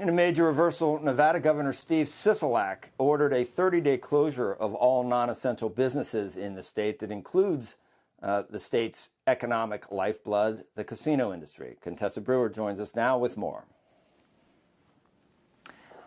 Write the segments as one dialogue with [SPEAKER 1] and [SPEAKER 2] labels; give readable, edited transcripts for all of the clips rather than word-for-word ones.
[SPEAKER 1] In a major reversal, Nevada Governor Steve Sisolak ordered a 30-day closure of all non-essential businesses in the state. That includes the state's economic lifeblood, the casino industry. Contessa Brewer joins us now with more.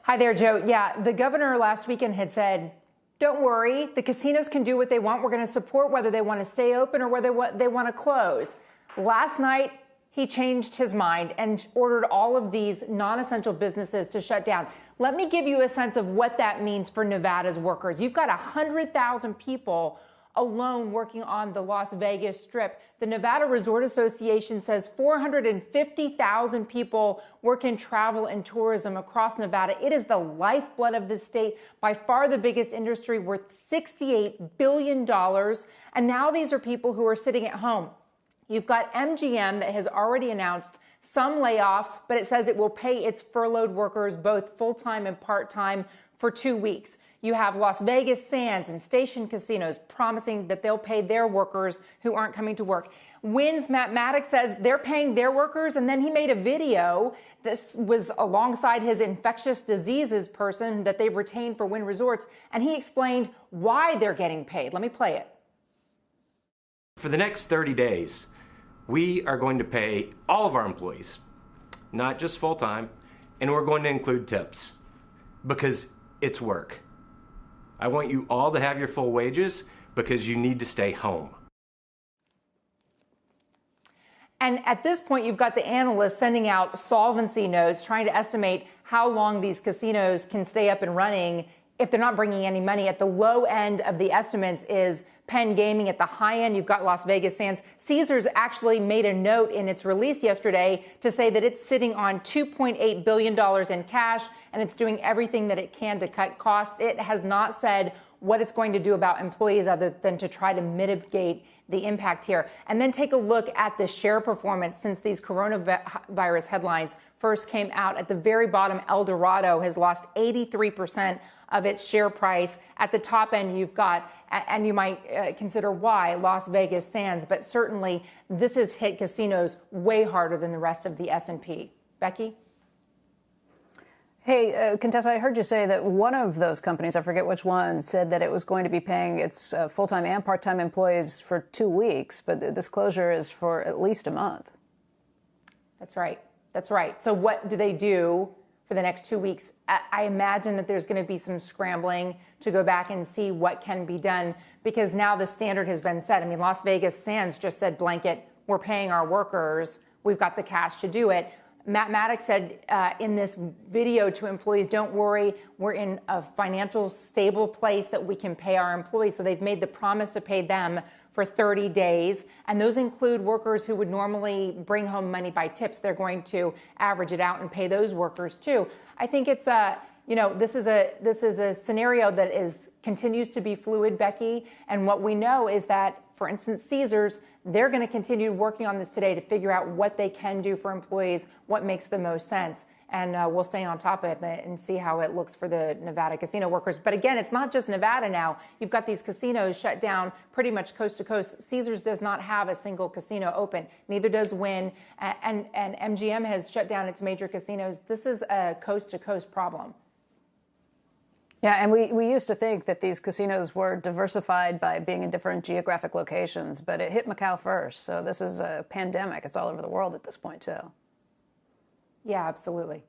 [SPEAKER 2] Hi there, Joe. Yeah, the governor last weekend had said, don't worry, the casinos can do what they want. We're going to support whether they want to stay open or whether they want to close. Last night, he changed his mind and ordered all of these non-essential businesses to shut down. Let me give you a sense of what that means for Nevada's workers. You've got 100,000 people alone working on the Las Vegas Strip. The Nevada Resort Association says 450,000 people work in travel and tourism across Nevada. It is the lifeblood of the state, by far the biggest industry, worth $68 billion. And now these are people who are sitting at home. You've got MGM that has already announced some layoffs, but it says it will pay its furloughed workers, both full-time and part-time, for 2 weeks. You have Las Vegas Sands and Station Casinos promising that they'll pay their workers who aren't coming to work. Wynn's Matt Maddox says they're paying their workers, and then he made a video. This was alongside his infectious diseases person that they've retained for Wynn Resorts, and he explained why they're getting paid. Let me play it.
[SPEAKER 3] For the next 30 days, we are going to pay all of our employees, not just full-time, and we're going to include tips because it's work. I want you all to have your full wages because you need to stay home.
[SPEAKER 2] And at this point, you've got the analysts sending out solvency notes, trying to estimate how long these casinos can stay up and running if they're not bringing any money. At the low end of the estimates is Penn Gaming. At the high end, you've got Las Vegas Sands. Caesars actually made a note in its release yesterday to say that it's sitting on $2.8 billion in cash, and it's doing everything that it can to cut costs. It has not said what it's going to do about employees other than to try to mitigate the impact here. And then take a look at the share performance since these coronavirus headlines first came out. At the very bottom, El Dorado has lost 83% of its share price. At the top end, you've got, and you might consider why, Las Vegas Sands, but certainly this has hit casinos way harder than the rest of the S&P. Becky?
[SPEAKER 4] Hey, Contessa, I heard you say that one of those companies, I forget which one, said that it was going to be paying its full-time and part-time employees for 2 weeks, but this closure is for at least a month.
[SPEAKER 2] That's right. That's right. So what do they do for the next 2 weeks? I imagine that there's going to be some scrambling to go back and see what can be done, because now the standard has been set. I mean, Las Vegas Sands just said blanket, we're paying our workers. We've got the cash to do it. Matt Maddox said in this video to employees, don't worry, we're in a financial stable place that we can pay our employees. So they've made the promise to pay them for 30 days. And those include workers who would normally bring home money by tips. They're going to average it out and pay those workers too. I think it's this is a scenario that continues to be fluid, Becky. And what we know is that, for instance, Caesars, they're going to continue working on this today to figure out what they can do for employees, what makes the most sense. And we'll stay on top of it and see how it looks for the Nevada casino workers. But again, it's not just Nevada now. You've got these casinos shut down pretty much coast to coast. Caesars does not have a single casino open. Neither does Wynn. And MGM has shut down its major casinos. This is a coast to coast problem.
[SPEAKER 4] Yeah, and we used to think that these casinos were diversified by being in different geographic locations, but it hit Macau first. So this is a pandemic. It's all over the world at this point, too.
[SPEAKER 2] Yeah, absolutely.